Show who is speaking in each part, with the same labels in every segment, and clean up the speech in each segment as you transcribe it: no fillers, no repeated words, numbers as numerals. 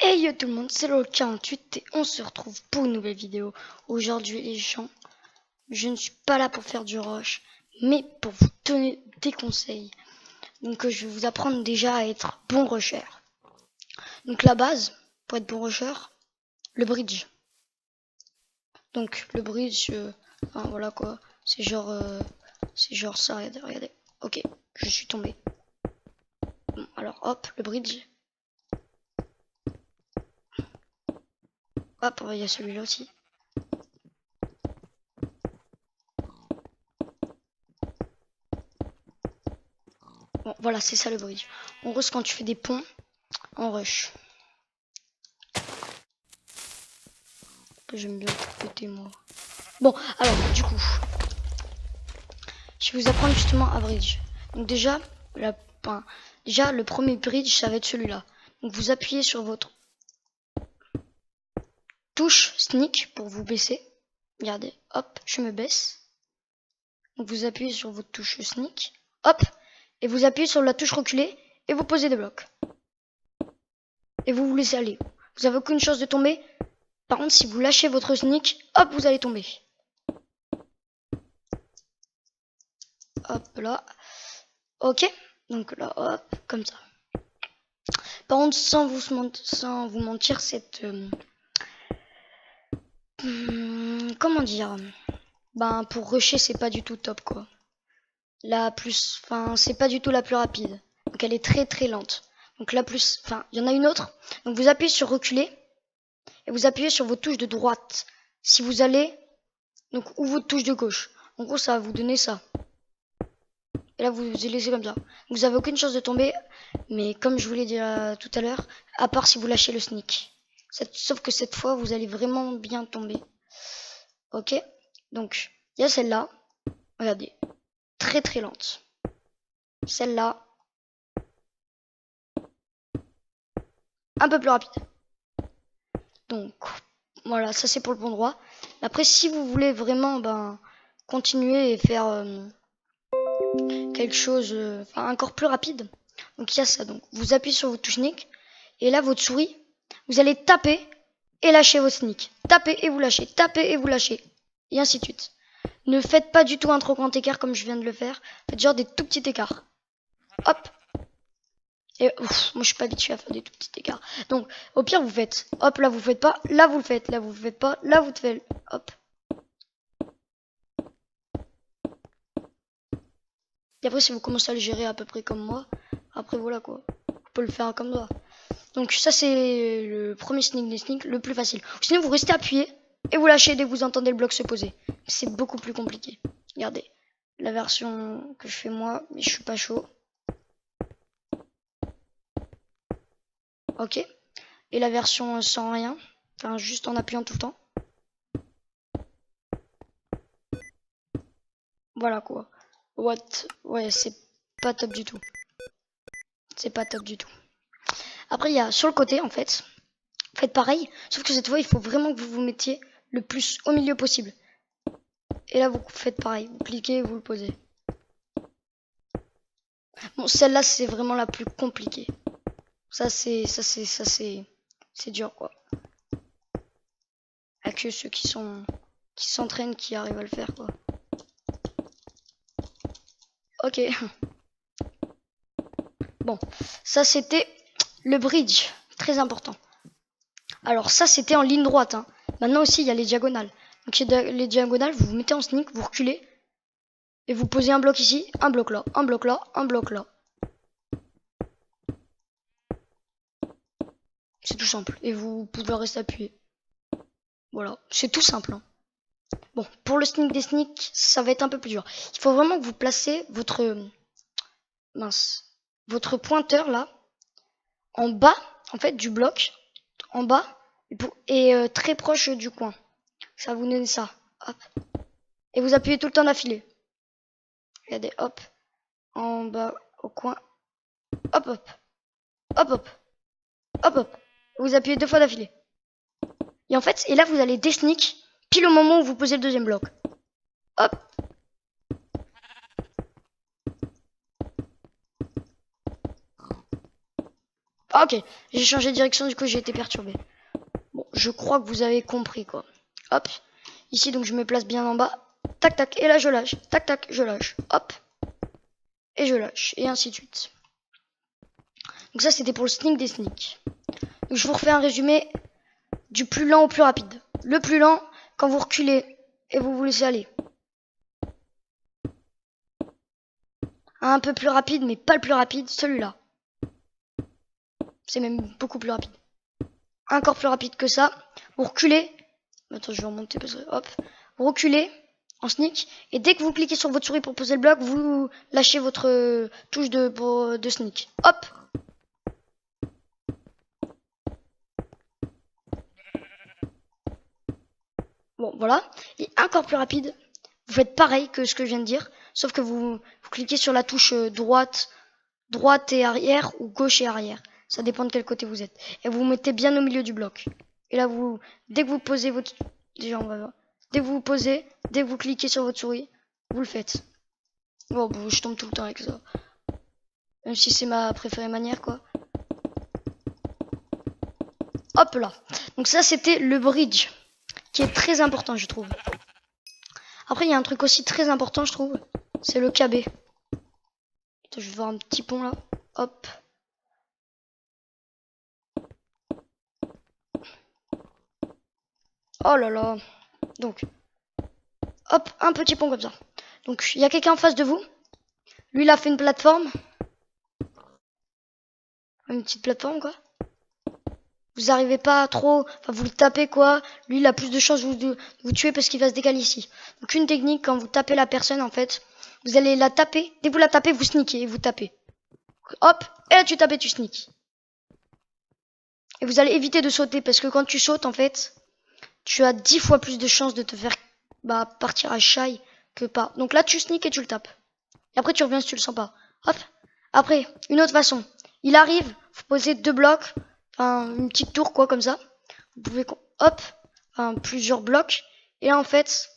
Speaker 1: Hey yo tout le monde, c'est LOL48 et on se retrouve pour une nouvelle vidéo. Aujourd'hui les gens, je ne suis pas là pour faire du rush, mais pour vous donner des conseils. Donc je vais vous apprendre déjà à être bon rusher. Donc la base, pour être bon rusher, le bridge. Donc le bridge, enfin voilà quoi, c'est genre ça, regardez. Ok, je suis tombé. Bon, alors hop, le bridge. Hop, il y a celui-là aussi. Bon, voilà, c'est ça le bridge. En gros, c'est quand tu fais des ponts en rush. Que j'aime bien péter moi. Bon, alors, du coup, je vais vous apprendre justement à bridge. Donc déjà, le premier bridge, ça va être celui-là. Donc vous appuyez sur votre touche sneak pour vous baisser. Regardez, hop, je me baisse. Donc vous appuyez sur votre touche sneak, hop, et vous appuyez sur la touche reculer et vous posez des blocs. Et vous vous laissez aller. Vous avez aucune chance de tomber. Par contre, si vous lâchez votre sneak, hop, vous allez tomber. Hop là. Ok. Donc là, hop, comme ça. Par contre, sans vous mentir, cette... comment dire, ben, pour rusher, c'est pas du tout top, quoi. C'est pas du tout la plus rapide. Donc elle est très très lente. Donc il y en a une autre. Donc vous appuyez sur reculer. Et vous appuyez sur vos touches de droite. Si vous allez, donc, ou votre touche de gauche. En gros, ça va vous donner ça. Et là, vous vous laissez comme ça. Vous avez aucune chance de tomber. Mais comme je vous l'ai dit tout à l'heure, à part si vous lâchez le sneak. Sauf que cette fois, vous allez vraiment bien tomber. Ok. Donc, il y a celle-là. Regardez. Très très lente. Celle-là. Un peu plus rapide. Donc, voilà. Ça, c'est pour le bon droit. Après, si vous voulez vraiment continuer et faire quelque chose encore plus rapide, donc il y a ça. Donc, vous appuyez sur votre touche sneak. Et là, votre souris, vous allez taper et lâcher votre sneak. Tapez et vous lâchez. Tapez et vous lâchez. Et ainsi de suite. Ne faites pas du tout un trop grand écart comme je viens de le faire. Faites genre des tout petits écarts. Hop. Et moi je suis pas habitué à faire des tout petits écarts. Donc au pire vous faites. Hop, là vous faites pas. Là vous le faites. Là vous le faites pas. Là vous le faites. Hop. Et après si vous commencez à le gérer à peu près comme moi. Après voilà quoi. Vous pouvez le faire comme ça. Donc ça c'est le premier sneak des sneaks. Le plus facile. Sinon vous restez appuyé. Et vous lâchez dès que vous entendez le bloc se poser. C'est beaucoup plus compliqué. Regardez. La version que je fais moi. Mais je suis pas chaud. Ok. Et la version sans rien. Enfin, juste en appuyant tout le temps. Voilà quoi. Ouais, c'est pas top du tout. C'est pas top du tout. Après, il y a sur le côté, en fait. Faites pareil. Sauf que cette fois, il faut vraiment que vous vous mettiez le plus au milieu possible. Et là, vous faites pareil. Vous cliquez, vous le posez. Bon, celle-là, c'est vraiment la plus compliquée. C'est dur, quoi. Il n'y a que ceux qui s'entraînent qui arrivent à le faire, quoi. Ok. Bon, ça c'était le bridge, très important. Alors ça c'était en ligne droite. Hein. Maintenant aussi il y a les diagonales. Donc les diagonales, vous vous mettez en sneak, vous reculez et vous posez un bloc ici, un bloc là, un bloc là, un bloc là. C'est tout simple et vous pouvez rester appuyé. Voilà, c'est tout simple. Hein. Bon, pour le sneak des sneaks, ça va être un peu plus dur. Il faut vraiment que vous placez votre pointeur là en bas en fait du bloc, en bas et très proche du coin. Ça va vous donne ça. Hop. Et vous appuyez tout le temps d'affilée. Regardez, hop. En bas, au coin. Hop, hop. Hop, hop. Hop, hop. Vous appuyez 2 fois d'affilée. Et en fait, et là, vous allez desneak pile au moment où vous posez le deuxième bloc. Hop. Ah, ok, j'ai changé de direction, du coup j'ai été perturbé. Bon, je crois que vous avez compris quoi. Hop, ici donc je me place bien en bas. Tac tac, et là je lâche. Tac tac, je lâche. Hop, et je lâche, et ainsi de suite. Donc ça c'était pour le sneak des sneaks. Donc je vous refais un résumé du plus lent au plus rapide. Le plus lent, quand vous reculez et vous laissez aller. Un peu plus rapide, mais pas le plus rapide, celui-là. C'est même beaucoup plus rapide. Encore plus rapide que ça. Vous reculez. Attends, je vais remonter parce que hop. Vous reculez en sneak. Et dès que vous cliquez sur votre souris pour poser le bloc, vous lâchez votre touche de sneak. Hop. Bon, voilà. Et encore plus rapide. Vous faites pareil que ce que je viens de dire. Sauf que vous cliquez sur la touche droite et arrière ou gauche et arrière. Ça dépend de quel côté vous êtes. Et vous vous mettez bien au milieu du bloc. Et là, dès que vous posez votre... Déjà, on va voir. Dès que vous posez, dès que vous cliquez sur votre souris, vous le faites. Bon, je tombe tout le temps avec ça. Même si c'est ma préférée manière, quoi. Hop là. Donc ça, c'était le bridge. Qui est très important, je trouve. Après, il y a un truc aussi très important, je trouve. C'est le KB. Attends, je vais voir un petit pont, là. Hop. Oh là là. Donc, hop, un petit pont comme ça. Donc, il y a quelqu'un en face de vous. Lui, il a fait une plateforme. Une petite plateforme, quoi. Vous arrivez pas trop... Enfin, vous le tapez, quoi. Lui, il a plus de chances de vous tuer parce qu'il va se décaler ici. Donc, une technique, quand vous tapez la personne, en fait, vous allez la taper. Dès que vous la tapez, vous sneakez et vous tapez. Hop, et là, tu tapes et tu sneaks. Et vous allez éviter de sauter parce que quand tu sautes, en fait... Tu as 10 fois plus de chances de te faire partir à shy que pas. Donc là, tu sneak et tu le tapes. Et après, tu reviens si tu le sens pas. Hop. Après, une autre façon. Il arrive, vous posez 2 blocs, enfin une petite tour quoi comme ça. Vous pouvez, hop, enfin plusieurs blocs. Et là, en fait,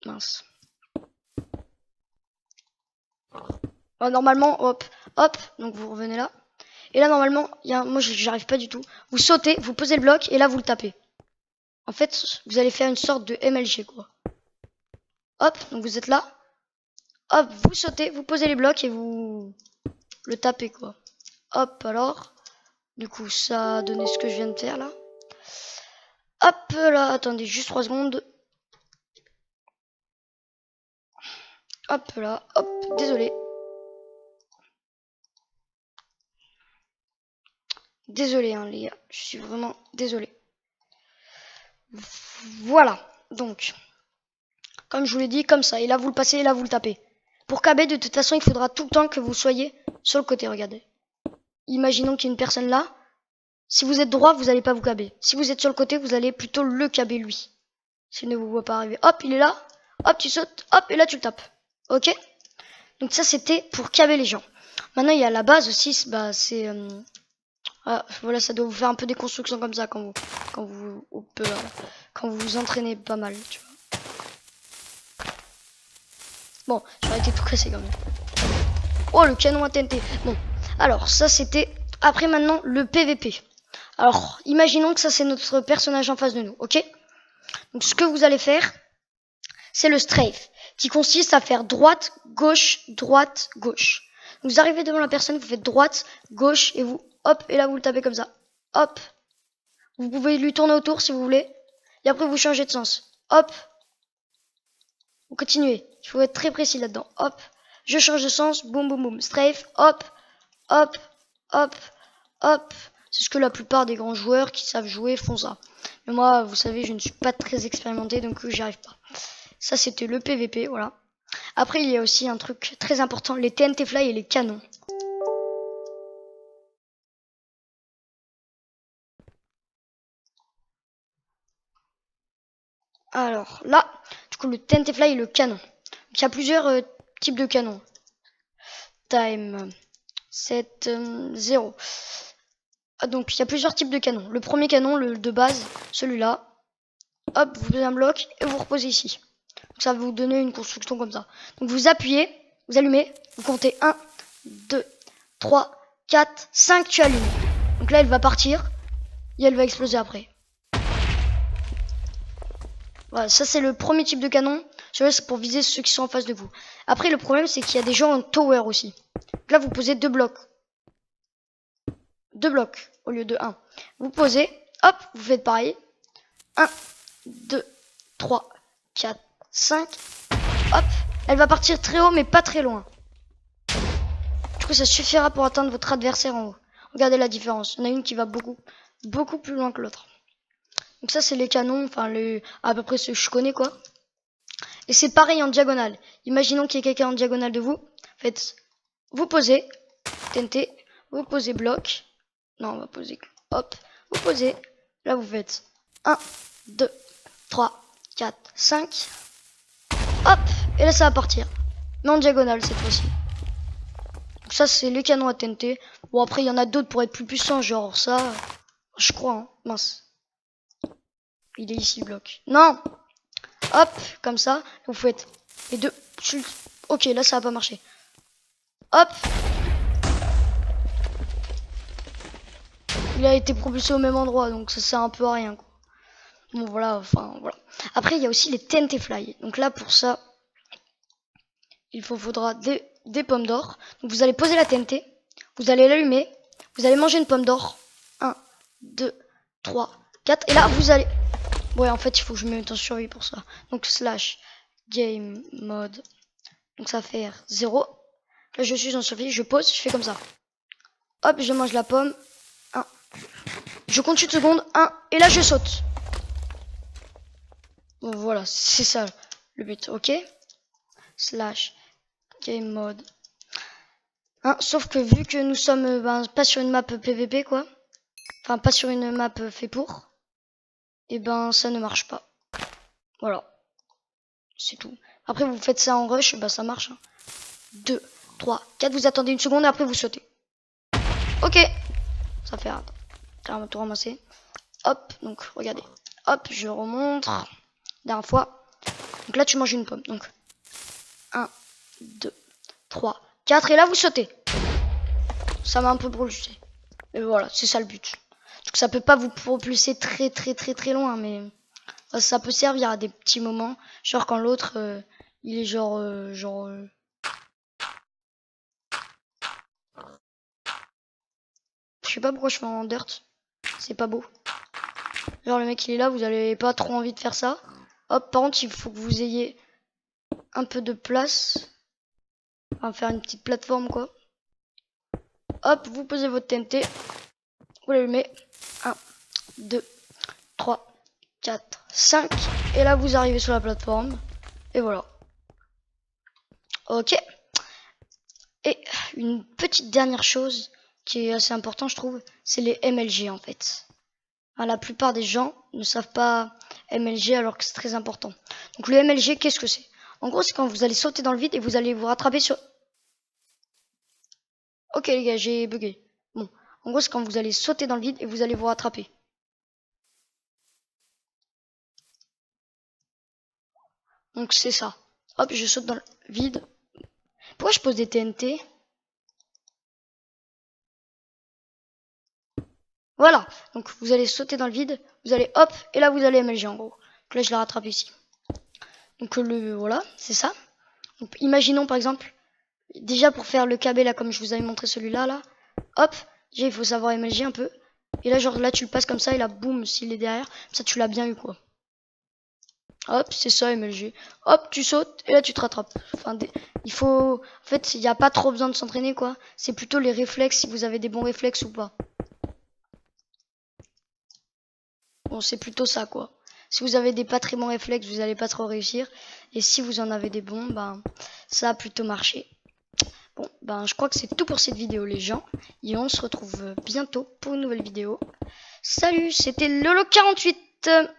Speaker 1: mince. Normalement, hop, hop. Donc vous revenez là. Et là, normalement, moi, j'arrive pas du tout. Vous sautez, vous posez le bloc et là, vous le tapez. En fait, vous allez faire une sorte de MLG, quoi. Hop, donc vous êtes là. Hop, vous sautez, vous posez les blocs et vous le tapez, quoi. Hop, alors. Du coup, ça a donné ce que je viens de faire, là. Hop, là, attendez, juste 3 secondes. Hop, là, hop, désolé. Désolé, hein, les gars, je suis vraiment désolé. Voilà, donc... Comme je vous l'ai dit, comme ça. Et là, vous le passez et là, vous le tapez. Pour KB, de toute façon, il faudra tout le temps que vous soyez sur le côté. Regardez. Imaginons qu'il y a une personne là. Si vous êtes droit, vous n'allez pas vous KB. Si vous êtes sur le côté, vous allez plutôt le KB lui. S'il ne vous voit pas arriver. Hop, il est là. Hop, tu sautes. Hop, et là, tu le tapes. Ok? Donc ça, c'était pour KB les gens. Maintenant, il y a la base aussi. Bah, c'est... voilà, ça doit vous faire un peu des constructions comme ça quand vous vous entraînez pas mal, tu vois. Bon, j'aurais été tout cassé quand même. Oh, le canon à TNT. Bon, alors ça c'était... Après maintenant, le PVP. Alors, imaginons que ça c'est notre personnage en face de nous, ok? Donc ce que vous allez faire, c'est le strafe, qui consiste à faire droite, gauche, droite, gauche. Donc, vous arrivez devant la personne, vous faites droite, gauche, et vous, hop, et là vous le tapez comme ça. Hop. Vous pouvez lui tourner autour si vous voulez. Et après vous changez de sens. Hop. Vous continuez. Il faut être très précis là-dedans. Hop. Je change de sens. Boum, boum, boum. Strafe. Hop. Hop. Hop. Hop. C'est ce que la plupart des grands joueurs qui savent jouer font ça. Mais moi, vous savez, je ne suis pas très expérimenté, donc j'y arrive pas. Ça, c'était le PVP, voilà. Après, il y a aussi un truc très important, les TNT Fly et les canons. Alors là, du coup, le TNT Fly et le canon. Donc, il y a plusieurs types de canons. Time 7 0. Donc il y a plusieurs types de canons. Le premier canon, le de base, celui-là. Hop, vous posez un bloc et vous reposez ici. Donc ça va vous donner une construction comme ça. Donc vous appuyez, vous allumez, vous comptez 1, 2, 3, 4, 5, tu allumes. Donc là, elle va partir et elle va exploser après. Voilà, ça c'est le premier type de canon. Celui-là, c'est pour viser ceux qui sont en face de vous. Après, le problème, c'est qu'il y a des gens en tower aussi. Donc là, vous posez 2 blocs. 2 blocs au lieu de 1. Vous posez, hop, vous faites pareil. 1, 2, 3, 4, 5. Hop, elle va partir très haut, mais pas très loin. Du coup, ça suffira pour atteindre votre adversaire en haut. Regardez la différence. Il y en a une qui va beaucoup plus loin que l'autre. Donc ça, c'est les canons, enfin, à peu près ceux que je connais, quoi. Et c'est pareil en diagonale. Imaginons qu'il y ait quelqu'un en diagonale de vous. Faites, vous posez TNT, vous posez bloc. Non, on va poser, hop, vous posez. Là, vous faites 1, 2, 3, 4, 5. Hop, et là, ça va partir. Mais en diagonale, cette fois-ci. Donc ça, c'est les canons à TNT. Bon, après, il y en a d'autres pour être plus puissants, genre ça. Je crois, hein. Mince. Il est ici, bloc. Non! Hop, comme ça. Vous faites les 2. Ok, là, ça va pas marcher. Hop! Il a été propulsé au même endroit, donc ça sert un peu à rien, quoi. Bon, voilà, enfin, voilà. Après, il y a aussi les TNT Fly. Donc là, pour ça, il faudra des pommes d'or. Donc vous allez poser la TNT. Vous allez l'allumer. Vous allez manger une pomme d'or. 1, 2, 3, 4. Et là, vous allez... Ouais, en fait, il faut que je me mette en survie pour ça. Donc, slash game mode. Donc, ça va faire 0. Là, je suis en survie. Je pose. Je fais comme ça. Hop, je mange la pomme. 1. Je compte une seconde. 1. Et là, je saute. Bon, voilà. C'est ça le but. OK. Slash game mode. 1. Sauf que vu que nous sommes pas sur une map PVP, quoi. Enfin, pas sur une map fait pour. Et ben ça ne marche pas. Voilà. C'est tout. Après vous faites ça en rush, bah ça marche. 2, 3, 4, vous attendez une seconde et après vous sautez. Ok. Ça fait un tout ramasser. Hop, donc regardez. Hop, je remonte. Dernière fois. Donc là tu manges une pomme. Donc 1, 2, 3, 4 et là vous sautez. Ça m'a un peu brûlé. Et voilà, c'est ça le but. Donc ça peut pas vous propulser très loin, mais ça peut servir à des petits moments. Genre quand l'autre, il est genre... Je sais pas pourquoi je fais en dirt. C'est pas beau. Genre le mec il est là, vous avez pas trop envie de faire ça. Hop, par contre il faut que vous ayez un peu de place. Enfin faire une petite plateforme quoi. Hop, vous posez votre TNT. Vous l'allumez. 1, 2, 3, 4, 5. Et là, vous arrivez sur la plateforme. Et voilà. Ok. Et une petite dernière chose qui est assez importante, je trouve, c'est les MLG en fait. Enfin, la plupart des gens ne savent pas MLG alors que c'est très important. Donc le MLG, qu'est-ce que c'est? En gros, c'est quand vous allez sauter dans le vide et vous allez vous rattraper sur... Ok les gars, j'ai bugué. Bon, en gros, c'est quand vous allez sauter dans le vide et vous allez vous rattraper. Donc c'est ça. Hop, je saute dans le vide. Pourquoi je pose des TNT? Voilà. Donc vous allez sauter dans le vide. Vous allez hop. Et là vous allez MLG en gros. Donc là je la rattrape ici. Donc voilà, c'est ça. Donc, imaginons par exemple. Déjà pour faire le KB là comme je vous avais montré celui-là là. Hop. Déjà il faut savoir MLG un peu. Et là genre là tu le passes comme ça. Et là boum s'il est derrière. Comme ça tu l'as bien eu quoi. Hop, c'est ça MLG. Hop, tu sautes et là tu te rattrapes. Enfin, il faut... En fait, il n'y a pas trop besoin de s'entraîner quoi. C'est plutôt les réflexes, si vous avez des bons réflexes ou pas. Bon, c'est plutôt ça quoi. Si vous avez des pas très bons réflexes, vous n'allez pas trop réussir. Et si vous en avez des bons, ben ça a plutôt marché. Bon, ben je crois que c'est tout pour cette vidéo les gens. Et on se retrouve bientôt pour une nouvelle vidéo. Salut, c'était Lolo48.